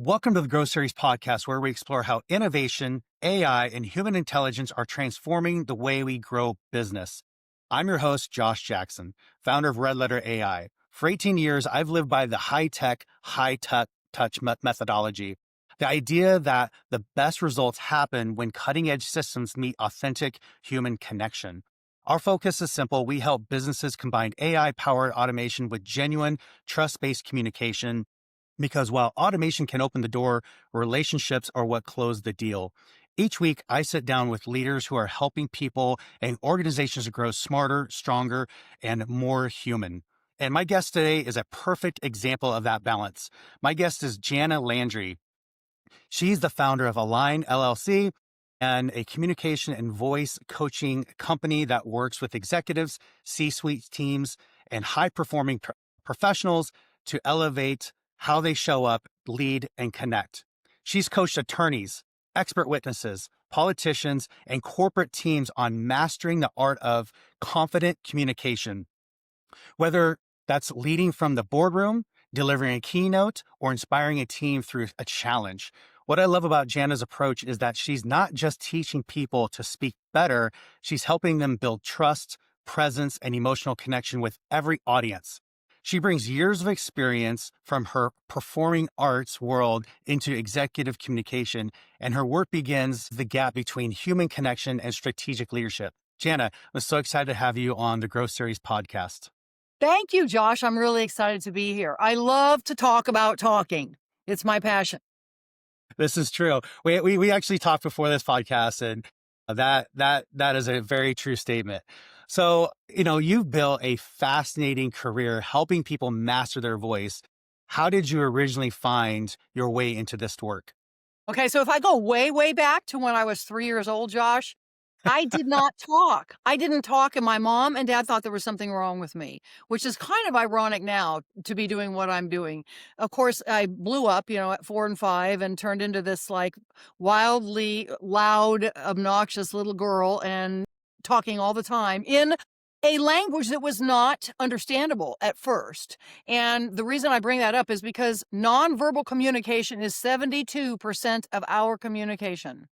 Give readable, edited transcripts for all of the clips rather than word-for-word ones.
Welcome to the Growth Series podcast, where we explore how innovation, AI, and human intelligence are transforming the way we grow business. I'm your host, Josh Jackson, founder of Red Letter AI. For 18 years, I've lived by the high-tech, high-touch methodology. The idea that the best results happen when cutting-edge systems meet authentic human connection. Our focus is simple. We help businesses combine AI-powered automation with genuine, trust-based communication, because while automation can open the door, relationships are what close the deal. Each week, I sit down with leaders who are helping people and organizations to grow smarter, stronger, and more human. And my guest today is a perfect example of that balance. My guest is Janna Landry. She's the founder of Align LLC and a communication and voice coaching company that works with executives, C-suite teams, and high-performing professionals to elevate how they show up, lead, and connect. She's coached attorneys, expert witnesses, politicians, and corporate teams on mastering the art of confident communication. Whether that's leading from the boardroom, delivering a keynote, or inspiring a team through a challenge. What I love about Janna's approach is that she's not just teaching people to speak better, she's helping them build trust, presence, and emotional connection with every audience. She brings years of experience from her performing arts world into executive communication, and her work begins the gap between human connection and strategic leadership. Janna, I'm so excited to have you on the Growth Series podcast. Thank you, Josh. I'm really excited to be here. I love to talk about talking. It's my passion. This is true. We actually talked before this podcast, and that is a very true statement. So, you've built a fascinating career helping people master their voice. How did you originally find your way into this work? Okay, so if I go way, way back to when I was 3 years old, Josh, I did not talk. I didn't talk, and my mom and dad thought there was something wrong with me, which is kind of ironic now to be doing what I'm doing. Of course, I blew up, at 4 and 5 and turned into this like wildly loud, obnoxious little girl and talking all the time in a language that was not understandable at first. And the reason I bring that up is because nonverbal communication is 72% of our communication.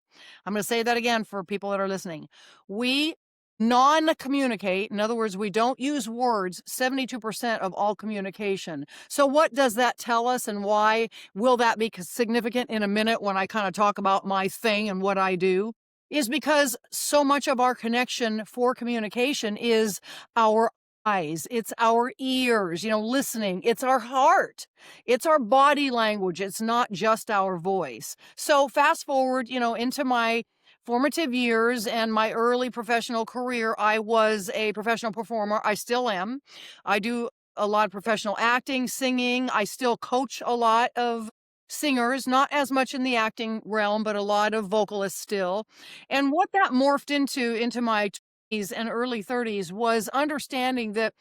I'm going to say that again for people that are listening. We non-communicate. In other words, we don't use words, 72% of all communication. So what does that tell us, and why will that be significant in a minute when I kind of talk about my thing and what I do? Is because so much of our connection for communication is our eyes, it's our ears, listening, it's our heart, it's our body language, it's not just our voice. So fast forward, into my formative years and my early professional career, I was a professional performer. I still am. I do a lot of professional acting, singing. I still coach a lot of singers, not as much in the acting realm, but a lot of vocalists still. And what that morphed into my 20s and early 30s was understanding that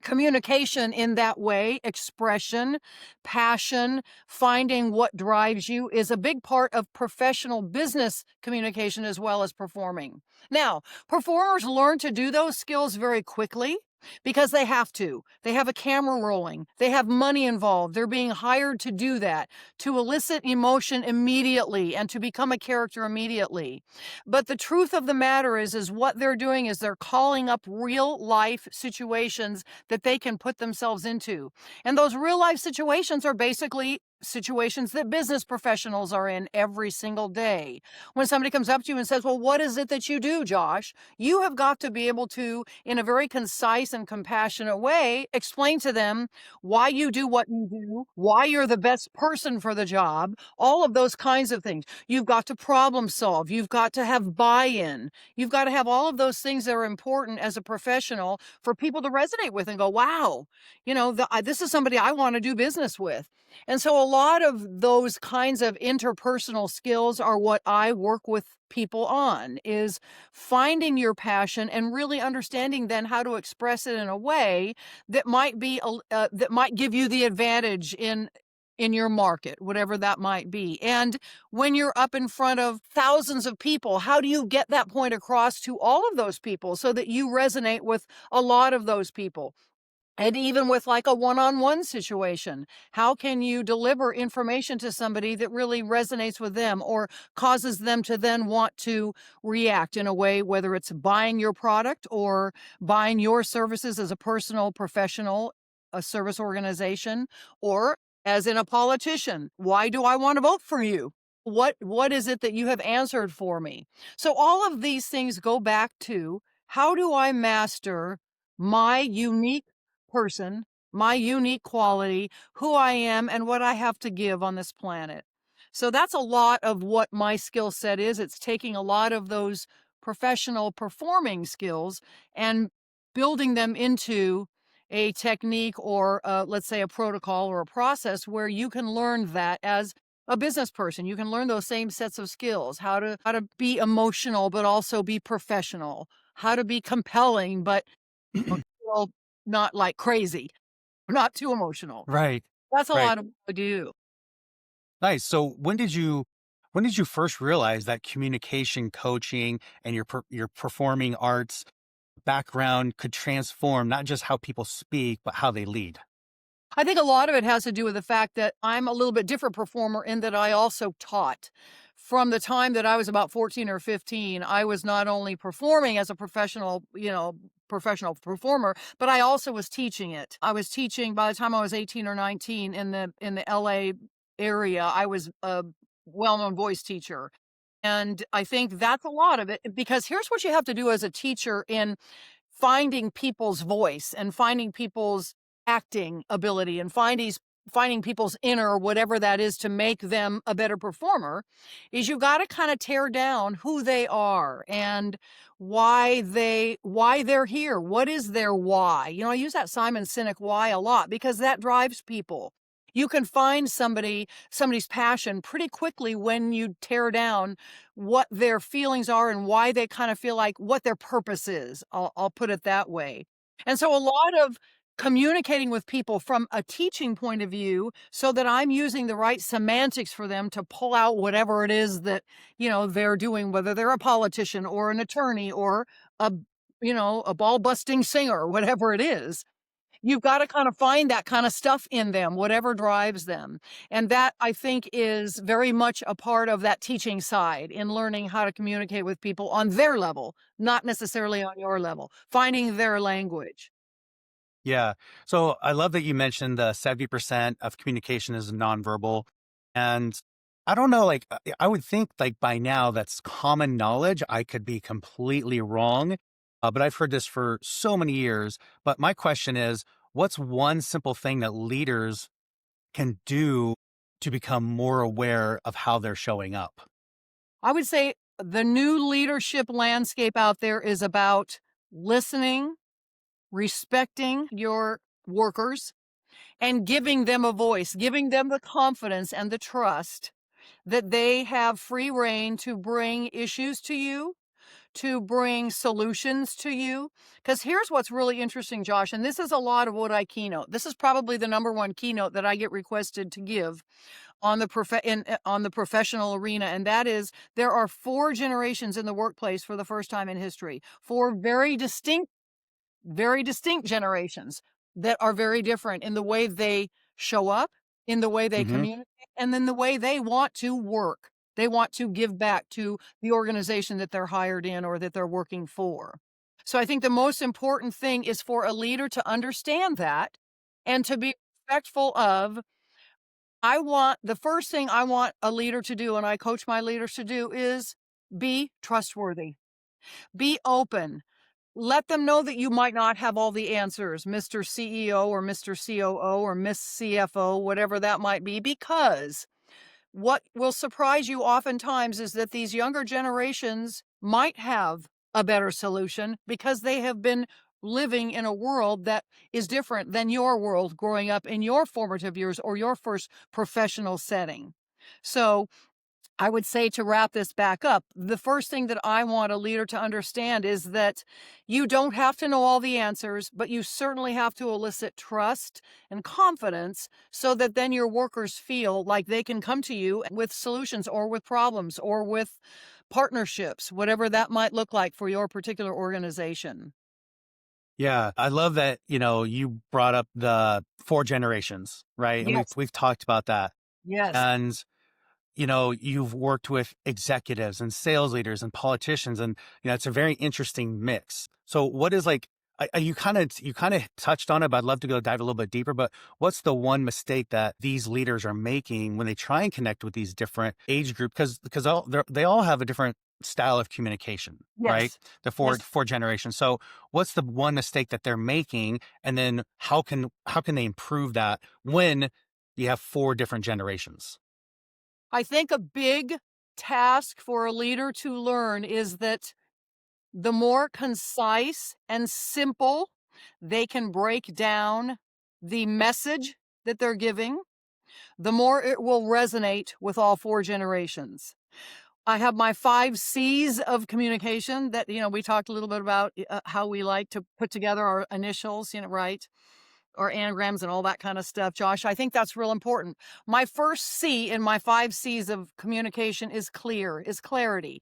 communication in that way, expression, passion, finding what drives you is a big part of professional business communication as well as performing. Now, performers learn to do those skills very quickly because they have to. They have a camera rolling. They have money involved. They're being hired to do that, to elicit emotion immediately and to become a character immediately. But the truth of the matter is what they're doing is they're calling up real life situations that they can put themselves into. And those real life situations are basically situations that business professionals are in every single day. When somebody comes up to you and says, well, what is it that you do, Josh? You have got to be able to, in a very concise and compassionate way, explain to them why you do what you do, why you're the best person for the job, all of those kinds of things. You've got to problem solve. You've got to have buy-in. You've got to have all of those things that are important as a professional for people to resonate with and go, wow, this is somebody I want to do business with. And so a lot of those kinds of interpersonal skills are what I work with people on, is finding your passion and really understanding then how to express it in a way that might give you the advantage in your market, whatever that might be. And when you're up in front of thousands of people, how do you get that point across to all of those people so that you resonate with a lot of those people? And even with like a one-on-one situation, how can you deliver information to somebody that really resonates with them or causes them to then want to react in a way, whether it's buying your product or buying your services as a personal professional, a service organization, or as in a politician? Why do I want to vote for you? What is it that you have answered for me? So all of these things go back to, how do I master my unique person, my unique quality, who I am, and what I have to give on this planet. So that's a lot of what my skill set is. It's taking a lot of those professional performing skills and building them into a technique or, let's say, a protocol or a process where you can learn that as a business person. You can learn those same sets of skills: how to be emotional but also be professional, how to be compelling but well, not like crazy, not too emotional. Right. That's a Right. lot of what I do. Nice. So when did you first realize that communication coaching and your performing arts background could transform not just how people speak, but how they lead? I think a lot of it has to do with the fact that I'm a little bit different performer in that I also taught. From the time that I was about 14 or 15, I was not only performing as a professional, professional performer, but I also was teaching it. I was teaching by the time I was 18 or 19 in the LA area. I was a well-known voice teacher. And I think that's a lot of it, because here's what you have to do as a teacher in finding people's voice and finding people's acting ability and finding people's inner whatever that is to make them a better performer, is you got to kind of tear down who they are and why they're here. What is their why? I use that Simon Sinek why a lot because that drives people. You can find somebody's passion pretty quickly when you tear down what their feelings are and why they kind of feel like what their purpose is. I'll put it that way. And so a lot of communicating with people from a teaching point of view so that I'm using the right semantics for them to pull out whatever it is that, they're doing, whether they're a politician or an attorney or a, a ball busting singer, whatever it is. You've got to kind of find that kind of stuff in them, whatever drives them. And that, I think, is very much a part of that teaching side in learning how to communicate with people on their level, not necessarily on your level, finding their language. Yeah. So I love that you mentioned the 70% of communication is nonverbal. And I don't know, like, I would think like by now that's common knowledge. I could be completely wrong, but I've heard this for so many years. But my question is, what's one simple thing that leaders can do to become more aware of how they're showing up? I would say the new leadership landscape out there is about listening, respecting your workers, and giving them a voice, giving them the confidence and the trust that they have free reign to bring issues to you, to bring solutions to you. Because here's what's really interesting, Josh, and this is a lot of what I keynote. This is probably the number one keynote that I get requested to give on on the professional arena, and that is, there are four generations in the workplace for the first time in history. Four very distinct generations that are very different in the way they show up, in the way they Hmm. communicate, and then the way they want to work. They want to give back to the organization that they're hired in or that they're working for. So I think the most important thing is for a leader to understand that and to be respectful of, the first thing I want a leader to do, and I coach my leaders to do, is be trustworthy, be open. Let them know that you might not have all the answers, Mr. CEO or Mr. COO or Miss CFO, whatever that might be, because what will surprise you oftentimes is that these younger generations might have a better solution because they have been living in a world that is different than your world growing up in your formative years or your first professional setting. So I would say, to wrap this back up, the first thing that I want a leader to understand is that you don't have to know all the answers, but you certainly have to elicit trust and confidence so that then your workers feel like they can come to you with solutions or with problems or with partnerships, whatever that might look like for your particular organization. Yeah, I love that, you brought up the 4 generations, right? And we've Yes. we've talked about that. Yes. And, you've worked with executives and sales leaders and politicians, and, it's a very interesting mix. So what is like you kind of touched on it, but I'd love to go dive a little bit deeper. But what's the one mistake that these leaders are making when they try and connect with these different age groups? Because they all have a different style of communication, right? Yes. The four Yes. four generations. So what's the one mistake that they're making, and then how can they improve that when you have 4 different generations? I think a big task for a leader to learn is that the more concise and simple they can break down the message that they're giving, the more it will resonate with all 4 generations. I have my 5 C's of communication that, we talked a little bit about how we like to put together our initials, right? Or anagrams and all that kind of stuff, Josh. I think that's real important. My first C in my 5 C's of communication is clear, is clarity.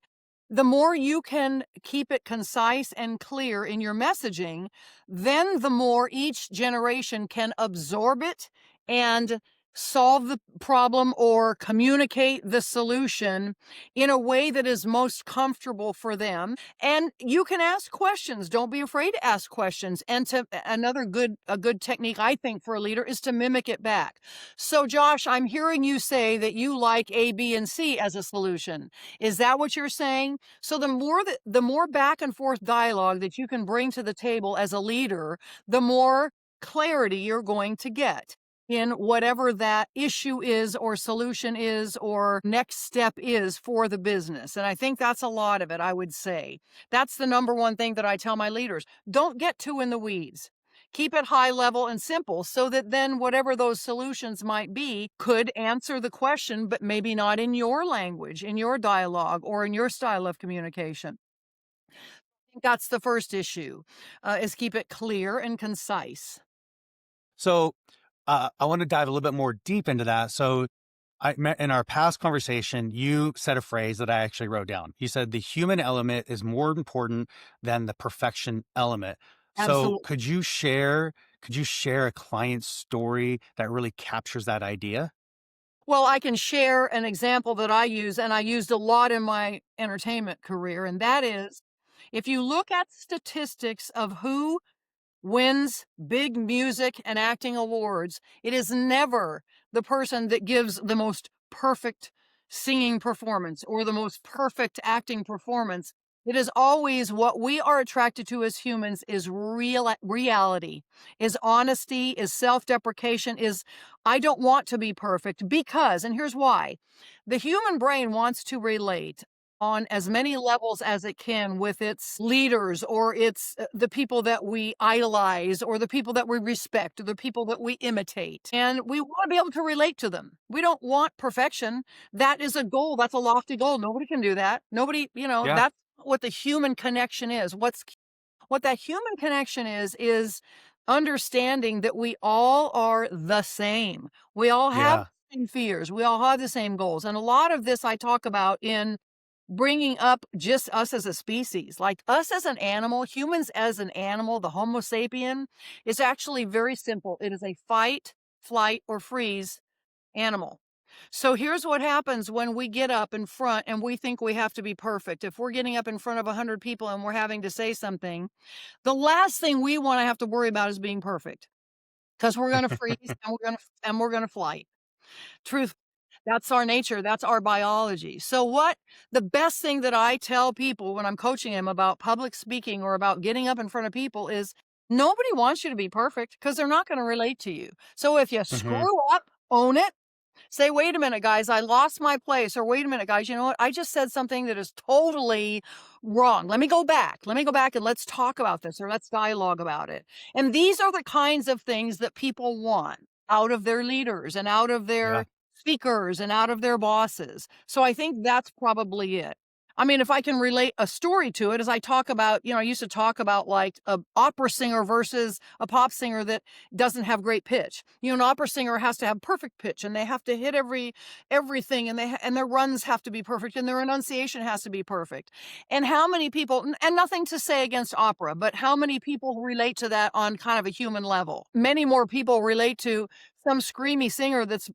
The more you can keep it concise and clear in your messaging, then the more each generation can absorb it and solve the problem or communicate the solution in a way that is most comfortable for them. And you can ask questions. Don't be afraid to ask questions. And to another a good technique I think for a leader is to mimic it back. So Josh, I'm hearing you say that you like A, B, and C as a solution. Is that what you're saying? So the more back and forth dialogue that you can bring to the table as a leader, the more clarity you're going to get in whatever that issue is or solution is or next step is for the business. And I think that's a lot of it, I would say. That's the number one thing that I tell my leaders. Don't get too in the weeds. Keep it high level and simple so that then whatever those solutions might be could answer the question, but maybe not in your language, in your dialogue, or in your style of communication. I think that's the first issue, is keep it clear and concise. So I want to dive a little bit more deep into that. So in our past conversation, you said a phrase that I actually wrote down. You said the human element is more important than the perfection element. So Absolutely. could you share a client story that really captures that idea? Well, I can share an example that I use, and I used a lot in my entertainment career, and that is if you look at statistics of who wins big music and acting awards, it is never the person that gives the most perfect singing performance or the most perfect acting performance. It is always what we are attracted to as humans is reality, is honesty, is self-deprecation, is I don't want to be perfect because, and here's why. The human brain wants to relate on as many levels as it can with its leaders or its the people that we idolize or the people that we respect or the people that we imitate. And we want to be able to relate to them. We don't want perfection. That is a goal. That's a lofty goal. Nobody can do that. Nobody, Yeah. that's what the human connection is. What that human connection is understanding that we all are the same. We all have Yeah. the same fears. We all have the same goals. And a lot of this I talk about in bringing up just us as a species, like us as an animal, humans as an animal, the Homo sapien is actually very simple. It is a fight, flight, or freeze animal. So here's what happens when we get up in front and we think we have to be perfect. If we're getting up in front of 100 people and we're having to say something, the last thing we want to have to worry about is being perfect because we're going to freeze and we're going to flight. Truth, that's our nature, that's our biology. So what the best thing that I tell people when I'm coaching them about public speaking or about getting up in front of people is nobody wants you to be perfect because they're not going to relate to you. So if you Hmm. screw up, own it. Say, wait a minute, guys, I lost my place. Or wait a minute, guys, you know what? I just said something that is totally wrong. Let me go back. Let me go back and let's talk about this or let's dialogue about it. And these are the kinds of things that people want out of their leaders and out of Yeah. their speakers and out of their bosses. So I think that's probably it. I mean, if I can relate a story to it, as I talk about, I used to talk about like a opera singer versus a pop singer that doesn't have great pitch. An opera singer has to have perfect pitch, and they have to hit everything, and and their runs have to be perfect, and their enunciation has to be perfect. And how many people, and nothing to say against opera, but how many people relate to that on kind of a human level? Many more people relate to some screamy singer that's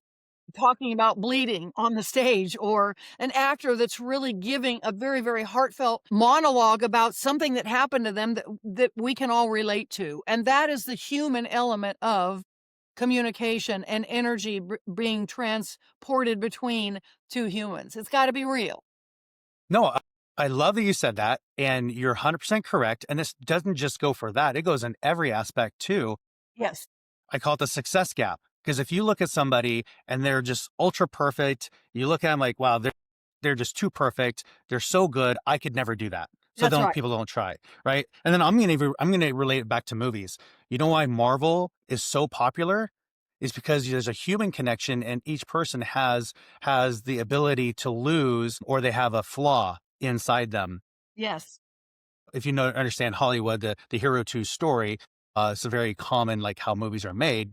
talking about bleeding on the stage, or an actor that's really giving a very, very heartfelt monologue about something that happened to them that we can all relate to. And that is the human element of communication and energy being transported between two humans. It's got to be real. No, I love that you said that, and you're 100% correct. And this doesn't just go for that, it goes in every aspect too. Yes. I call it the success gap. Because if you look at somebody and they're just ultra perfect, you look at them like, wow, they're just too perfect. They're so good. I could never do that. So That's right. people don't try, right? And then I'm gonna relate it back to movies. You know why Marvel is so popular? Is because there's a human connection, and each person has the ability to lose, or they have a flaw inside them. Yes. If you understand Hollywood, the hero to story, it's a very common like how movies are made.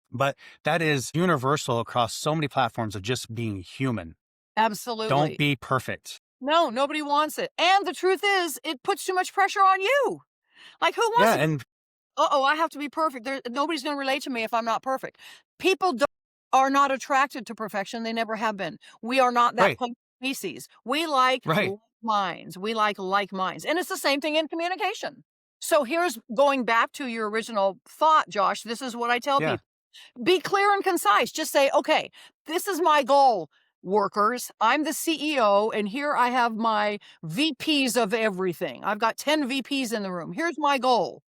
But that is universal across so many platforms of just being human. Absolutely. Don't be perfect. No, nobody wants it. And the truth is, it puts too much pressure on you. Like, who wants Yeah, to? and I have to be perfect. Nobody's going to relate to me if I'm not perfect. People are not attracted to perfection. They never have been. We are not that right, kind of species. We like right. minds. We like minds. And it's the same thing in communication. So here's going back to your original thought, Josh. This is what I tell Yeah. people. Be clear and concise. Just say, okay, this is my goal, workers. I'm the CEO, and here I have my VPs of everything. I've got 10 VPs in the room. Here's my goal.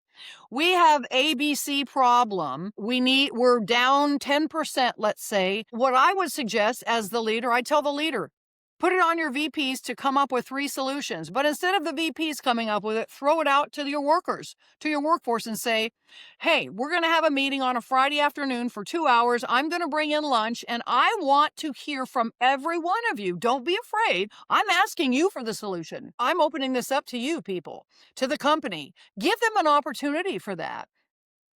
We have ABC problem. We're down 10%, let's say. What I would suggest as the leader, I tell the leader, put it on your VPs to come up with 3 solutions. But instead of the VPs coming up with it, throw it out to your workers, to your workforce, and say, hey, we're going to have a meeting on a Friday afternoon for 2 hours. I'm going to bring in lunch, and I want to hear from every one of you. Don't be afraid. I'm asking you for the solution. I'm opening this up to you people, to the company. Give them an opportunity for that,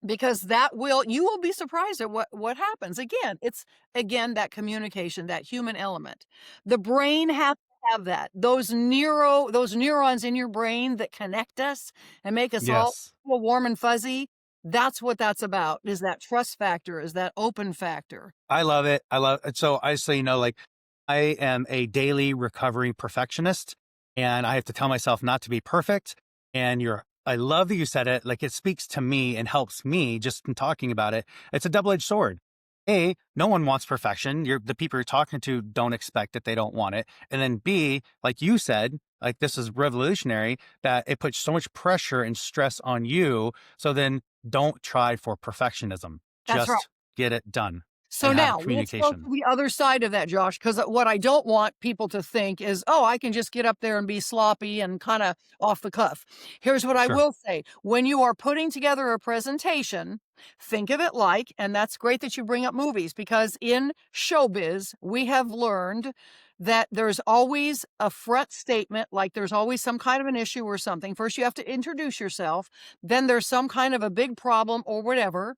because you will be surprised at what happens. It's that communication, that human element. The brain has to have that. Those neurons in your brain that connect us and make us all Yes. feel warm and fuzzy. That's what that's about, is that trust factor, is that open factor. I love it. I love it. So I say, like, I am a daily recovering perfectionist, and I have to tell myself not to be perfect. And I love that you said it. Like, it speaks to me and helps me just in talking about it. It's a double-edged sword. A, no one wants perfection. The people you're talking to don't expect it. They don't want it. And then B, like you said, like, this is revolutionary, that it puts so much pressure and stress on you. So then don't try for perfectionism. That's right. Just get it done So and have now let's go to communication. the other side of that, Josh, because what I don't want people to think is, oh, I can just get up there and be sloppy and kind of off the cuff. Here's what I Sure. will say. When you are putting together a presentation, think of it like, and that's great that you bring up movies, because in showbiz, we have learned that there's always a front statement, like there's always some kind of an issue or something. First, you have to introduce yourself. Then there's some kind of a big problem or whatever.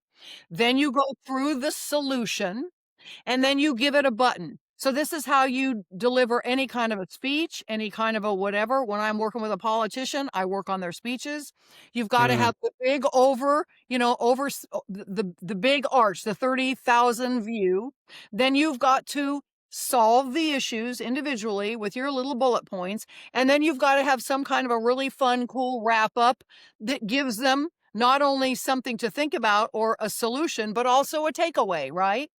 Then you go through the solution, and then you give it a button. So this is how you deliver any kind of a speech, any kind of a whatever. When I'm working with a politician, I work on their speeches. You've got to have the big the big arch, the 30,000 view. Then you've got to solve the issues individually with your little bullet points. And then you've got to have some kind of a really fun, cool wrap up that gives them not only something to think about or a solution, but also a takeaway, right?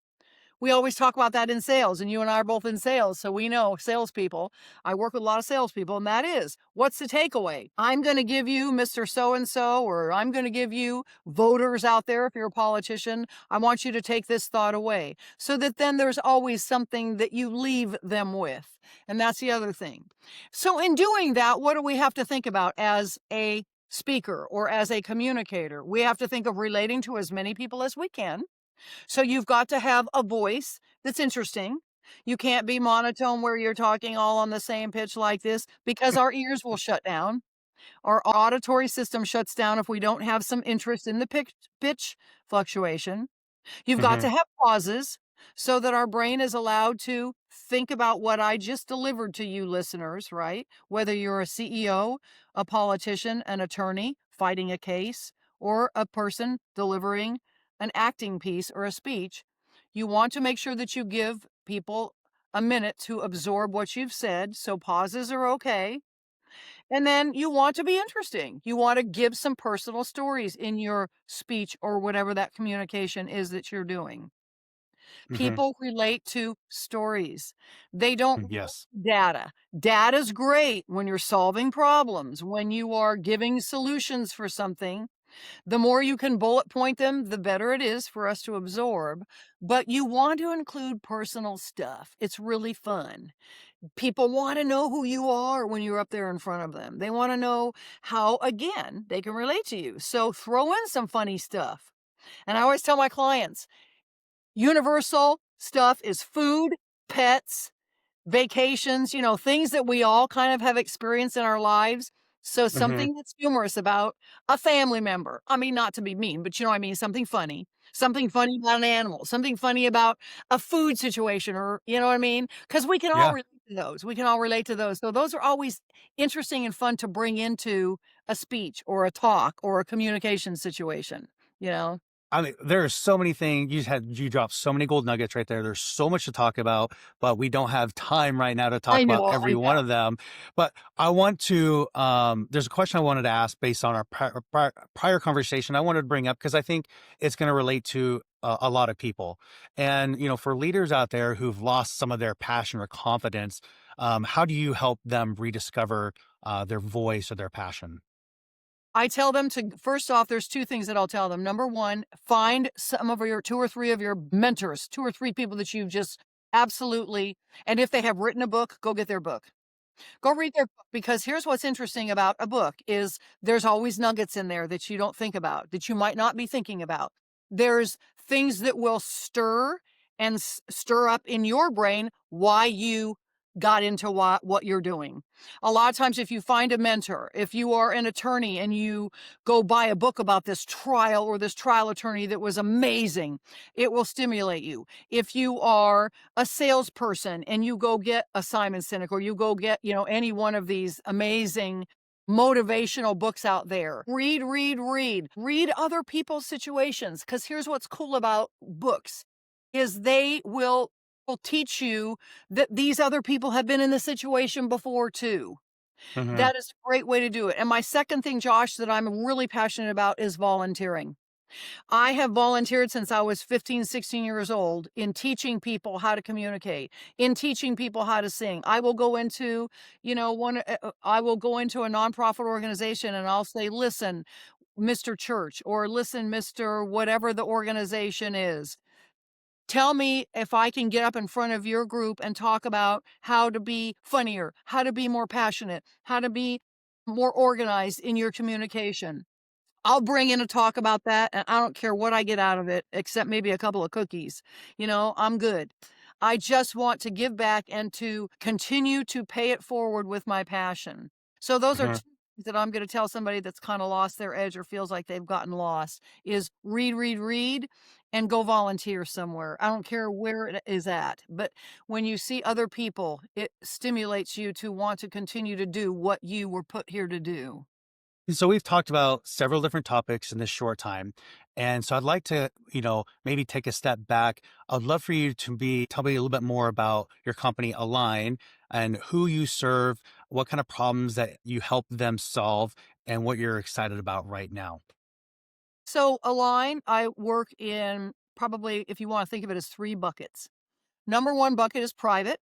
We always talk about that in sales, and you and I are both in sales, so we know salespeople. I work with a lot of salespeople, and that is, what's the takeaway? I'm going to give you Mr. So-and-so, or I'm going to give you voters out there, if you're a politician. I want you to take this thought away, so that then there's always something that you leave them with. And that's the other thing. So in doing that, what do we have to think about as a speaker or as a communicator? We have to think of relating to as many people as we can. So you've got to have a voice that's interesting. You can't be monotone where you're talking all on the same pitch like this because our ears will shut down. Our auditory system shuts down if we don't have some interest in the pitch fluctuation. You've got Hmm. to have pauses so that our brain is allowed to think about what I just delivered to you listeners, right? Whether you're a CEO, a politician, an attorney fighting a case, or a person delivering an acting piece or a speech, you want to make sure that you give people a minute to absorb what you've said. So pauses are okay. And then you want to be interesting. You want to give some personal stories in your speech or whatever that communication is that you're doing. Hmm. People relate to stories. They don't Yes. relate to data. Data's great when you're solving problems, when you are giving solutions for something. The more you can bullet point them, the better it is for us to absorb. But you want to include personal stuff. It's really fun. People want to know who you are when you're up there in front of them. They want to know how, again, they can relate to you. So throw in some funny stuff. And I always tell my clients, universal stuff is food, pets, vacations, things that we all kind of have experienced in our lives. So Hmm. something that's humorous about a family member. I mean, not to be mean, but you know what I mean? Something funny. Something funny about an animal, something funny about a food situation, or you know what I mean? Because we can all Yeah. relate to those. We can all relate to those. So those are always interesting and fun to bring into a speech or a talk or a communication situation, you know? I mean, there are so many things you dropped so many gold nuggets right there. There's so much to talk about, but we don't have time right now to talk I about know, I every one know. of them. But I want to, there's a question I wanted to ask based on our prior conversation. I wanted to bring up because I think it's going to relate to a lot of people. And, for leaders out there who've lost some of their passion or confidence, how do you help them rediscover their voice or their passion? I tell them to first off, there's 2 things that I'll tell them. Number 1, find some of your 2 or 3 of your mentors, 2 or 3 people that you've just absolutely, and if they have written a book, go get their book. Go read their book, because here's what's interesting about a book is there's always nuggets in there that you don't think about, that you might not be thinking about. There's things that will stir and stir up in your brain why you got into what you're doing. A lot of times if you find a mentor, if you are an attorney and you go buy a book about this trial or this trial attorney that was amazing, it will stimulate you. If you are a salesperson and you go get a Simon Sinek or you go get, any one of these amazing motivational books out there. Read, read, read. Read other people's situations, cuz here's what's cool about books is they will teach you that these other people have been in the situation before too. Hmm. That is a great way to do it. And my second thing, Josh, that I'm really passionate about is volunteering. I have volunteered since I was 15, 16 years old in teaching people how to communicate, in teaching people how to sing. I will go into, I will go into a nonprofit organization and I'll say, listen, Mr. Church, or listen, Mr. whatever the organization is. Tell me if I can get up in front of your group and talk about how to be funnier, how to be more passionate, how to be more organized in your communication. I'll bring in a talk about that, and I don't care what I get out of it, except maybe a couple of cookies. I'm good. I just want to give back and to continue to pay it forward with my passion. So those are 2 things that I'm gonna tell somebody that's kinda lost their edge or feels like they've gotten lost, is read, read, read, and go volunteer somewhere. I don't care where it is at, but when you see other people, it stimulates you to want to continue to do what you were put here to do. So we've talked about several different topics in this short time. And so I'd like to, maybe take a step back. I'd love for you to tell me a little bit more about your company Align and who you serve, what kind of problems that you help them solve, and what you're excited about right now. So Align, I work in, probably, if you want to think of it as 3 buckets. Number 1 bucket is private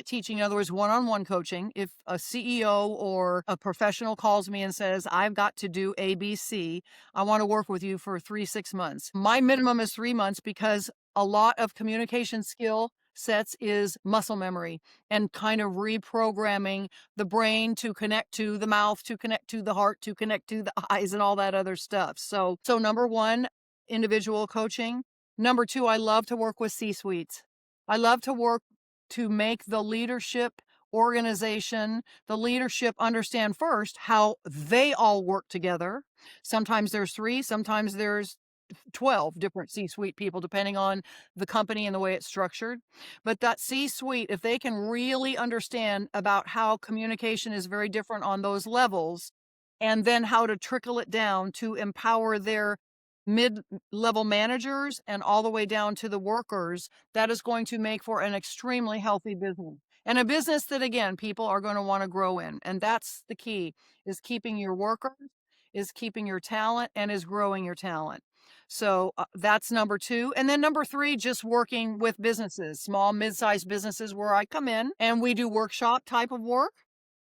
teaching, in other words, one-on-one coaching. If a CEO or a professional calls me and says, I've got to do ABC, I want to work with you for 3, 6 months. My minimum is 3 months because a lot of communication skill sets is muscle memory and kind of reprogramming the brain to connect to the mouth, to connect to the heart, to connect to the eyes and all that other stuff. So number 1, individual coaching. Number 2, I love to work with C-suites. I love to work to make the leadership organization, the leadership understand first how they all work together. Sometimes there's 3, sometimes there's 12 different C-suite people, depending on the company and the way it's structured. But that C-suite, if they can really understand about how communication is very different on those levels, and then how to trickle it down to empower their mid-level managers and all the way down to the workers, that is going to make for an extremely healthy business. And a business that, again, people are going to want to grow in. And that's the key, is keeping your workers, is keeping your talent, and is growing your talent. So that's number 2. And then number 3, just working with businesses, small, mid-sized businesses where I come in and we do workshop type of work,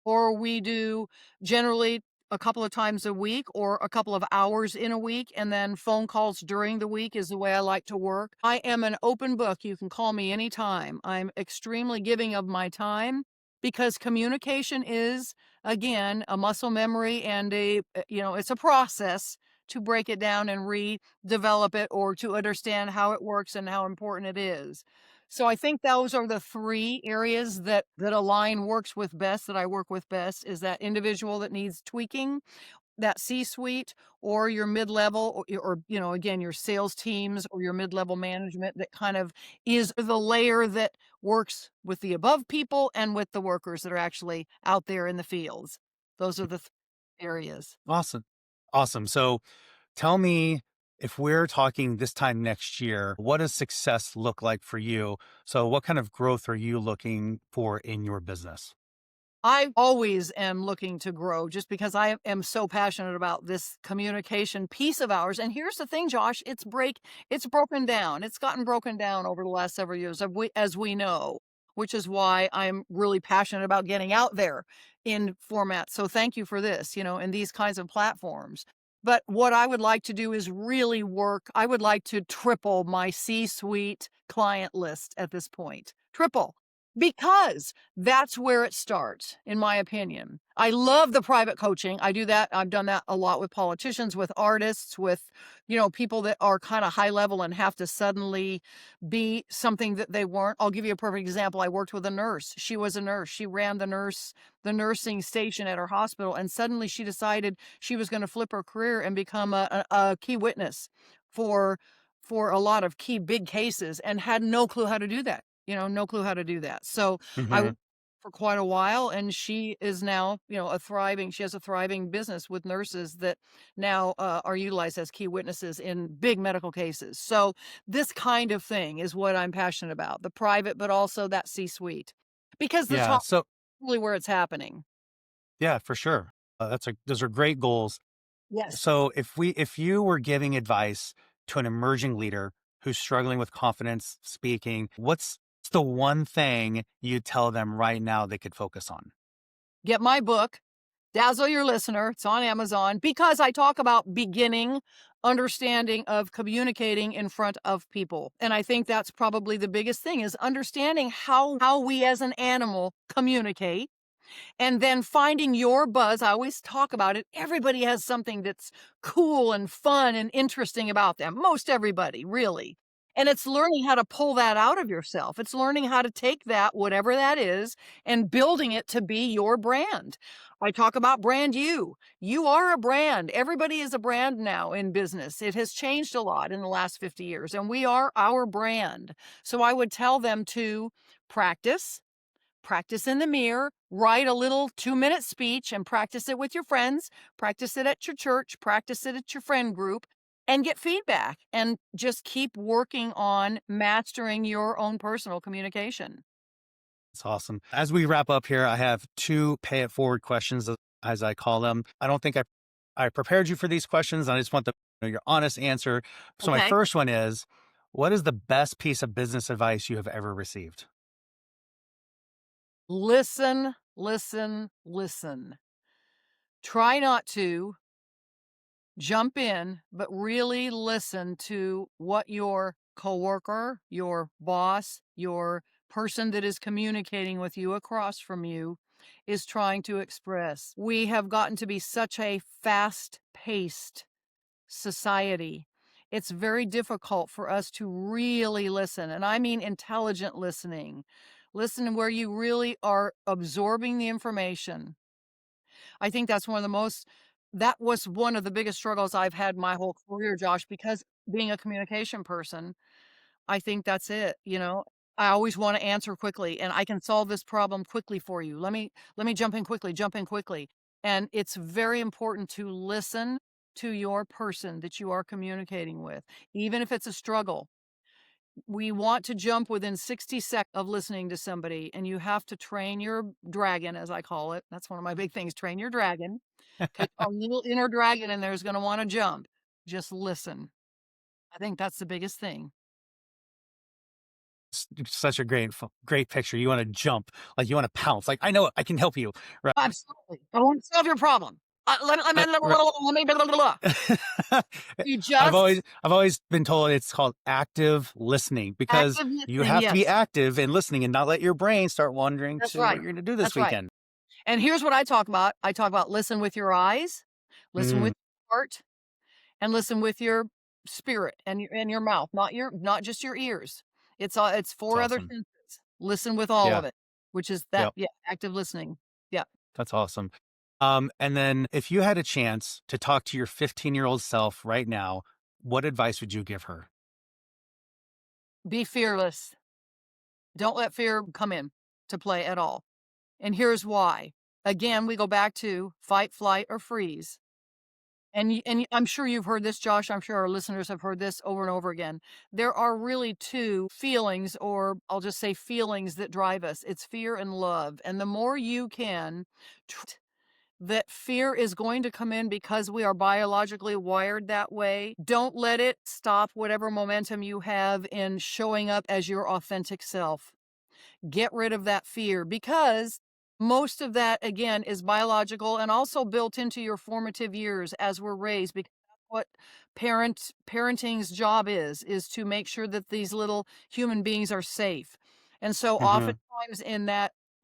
or we do generally a couple of times a week or a couple of hours in a week, and then phone calls during the week is the way I like to work. I am an open book. You can call me anytime. I'm extremely giving of my time because communication is, again, a muscle memory and it's a process to break it down and redevelop it, or to understand how it works and how important it is. So I think those are the 3 areas that Align works with best, that I work with best, is that individual that needs tweaking, that C-suite, or your mid-level, or again, your sales teams or your mid-level management that kind of is the layer that works with the above people and with the workers that are actually out there in the fields. Those are the areas. Awesome. Awesome. So tell me, if we're talking this time next year, what does success look like for you? So what kind of growth are you looking for in your business? I always am looking to grow just because I am so passionate about this communication piece of ours. And here's the thing, Josh, it's broken down. It's gotten broken down over the last several years, as we know, which is why I'm really passionate about getting out there in format. So thank you for this, in these kinds of platforms. But what I would like to do is really work. I would like to triple my C-suite client list at this point. Triple. Because that's where it starts, in my opinion. I love the private coaching. I do that. I've done that a lot with politicians, with artists, with, people that are kind of high level and have to suddenly be something that they weren't. I'll give you a perfect example. I worked with a nurse. She was a nurse. She ran the nursing station at her hospital, and suddenly she decided she was going to flip her career and become a key witness for a lot of key big cases, and had no clue how to do that. No clue how to do that. So I Hmm. worked for quite a while, and she is now, she has a thriving business with nurses that now are utilized as key witnesses in big medical cases. So this kind of thing is what I'm passionate about, the private, but also that C-suite, because the Yeah. top So is really where it's happening. yeah, for sure. Those are great goals. Yes. So if you were giving advice to an emerging leader who's struggling with confidence speaking, what's the one thing you tell them right now they could focus on? Get my book, Dazzle Your Listener. It's on Amazon, because I talk about beginning understanding of communicating in front of people. And I think that's probably the biggest thing, is understanding how we as an animal communicate, and then finding your buzz. I always talk about it. Everybody has something that's cool and fun and interesting about them. Most everybody, really. And it's learning how to pull that out of yourself. It's learning how to take that, whatever that is, and building it to be your brand. I talk about brand you. You are a brand. Everybody is a brand now in business. It has changed a lot in the last 50 years, and we are our brand. So I would tell them to practice. Practice in the mirror, write a little 2-minute speech and practice it with your friends, practice it at your church, practice it at your friend group, and get feedback, and just keep working on mastering your own personal communication. It's awesome. As we wrap up here, I have 2 pay it forward questions, as I call them. I don't think I prepared you for these questions. I just want your honest answer. So my Okay. first one is, what is the best piece of business advice you have ever received? Listen, listen, listen. Try not to jump in, but really listen to what your coworker, your boss, your person that is communicating with you across from you is trying to express. We have gotten to be such a fast-paced society, it's very difficult for us to really listen. And I mean intelligent listening. Listen where you really are absorbing the information. I think that was one of the biggest struggles I've had my whole career, Josh, because being a communication person, I think that's it, you know? I always wanna answer quickly, and I can solve this problem quickly for you. Let me jump in quickly. And it's very important to listen to your person that you are communicating with, even if it's a struggle. We want to jump within 60 seconds of listening to somebody, and you have to train your dragon, as I call it. That's one of my big things, train your dragon, 'cause a little inner dragon in there is gonna wanna jump. Just listen. I think that's the biggest thing. It's such a great picture. You want to jump, like you want to pounce. Like I know I can help you. Right. Absolutely. I want to solve your problem. Right. Let me blah, blah, blah, blah. You just I've always been told it's called active listening because active you listening, have to be yes. active and listening and not let your brain start wandering That's to what right. you're going to do this That's right. weekend. And here's what I talk about. I talk about listen with your eyes, listen Mm, with your heart, and listen with your spirit and your mouth, not just your ears. It's it's 4 other awesome. senses. Listen with all Yeah. of it, which is that Yep. yeah, active listening. Yeah. That's awesome. And then if you had a chance to talk to your 15-year-old self right now, what advice would you give her? Be fearless. Don't let fear come in to play at all. And here's why. Again, we go back to fight, flight, or freeze. I'm sure you've heard this, Josh. I'm sure our listeners have heard this over and over again. There are really two feelings, or I'll just say feelings that drive us. It's fear and love. And the more you can that fear is going to come in because we are biologically wired that way. Don't let it stop whatever momentum you have in showing up as your authentic self. Get rid of that fear because most of that, again, is biological and also built into your formative years as we're raised because that's what parenting's job is to make sure that these little human beings are safe. And so Hmm. oftentimes in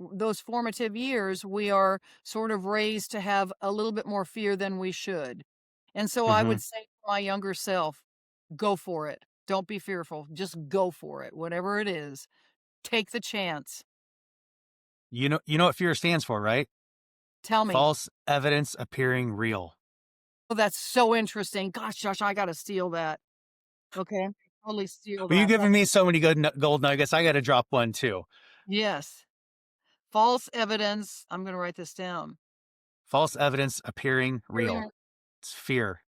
those formative years, we are sort of raised to have a little bit more fear than we should. And so I Hmm. would say to my younger self, go for it. Don't be fearful. Just go for it. Whatever it is, take the chance. You know what fear stands for, right? Tell me. False evidence appearing real. Oh, that's so interesting. Gosh, Josh, I gotta steal that. Okay. Totally steal Well, you that. giving me so many good gold nuggets. I got to drop one too. Yes. False evidence. I'm gonna write this down. False evidence appearing real. Hearing- It's fear.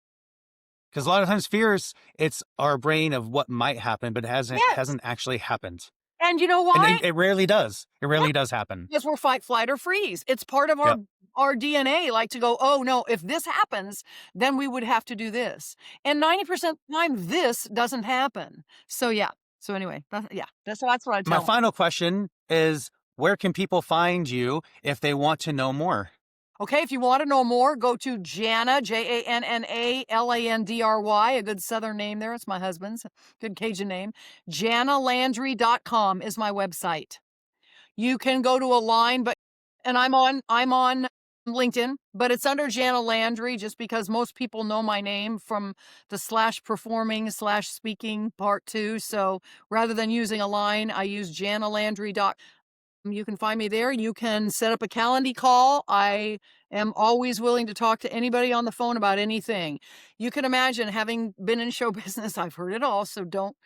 Because a lot of times fears, it's our brain of what might happen, but it Yes. hasn't actually happened. And you know And why? it rarely does. It Yeah, rarely does happen. because we're fight, flight, or freeze. It's part of Yep. our DNA, like to go, oh no, if this happens, then we would have to do this. And 90% of the time, this doesn't happen. So yeah. So anyway, yeah, that's what I My tell 'em. final question is, where can people find you if they want to know more? Okay, if you want to know more, go to Janna, JANNA Landry, a good Southern name there. It's my husband's, good Cajun name. JannaLandry.com is my website. You can go to a line, and I'm on LinkedIn, but it's under Jana Landry just because most people know my name from the /performing/speaking part too. So rather than using a line, I use JanaLandry.com. You can find me there. You can set up a Calendly call. I am always willing to talk to anybody on the phone about anything. You can imagine having been in show business, I've heard it all. So don't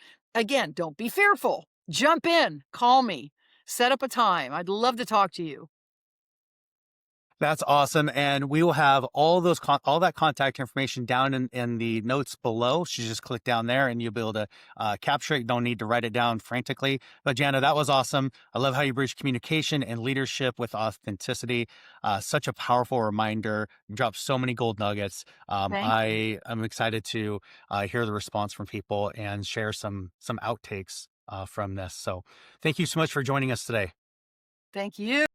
be fearful. Jump in, call me, set up a time. I'd love to talk to you. That's awesome. And we will have all all that contact information down in the notes below. So you just click down there and you'll be able to capture it. You don't need to write it down frantically. But Jana, that was awesome. I love how you bridge communication and leadership with authenticity. Such a powerful reminder. You dropped so many gold nuggets. Thank you. I am excited to hear the response from people and share some outtakes from this. So thank you so much for joining us today. Thank you.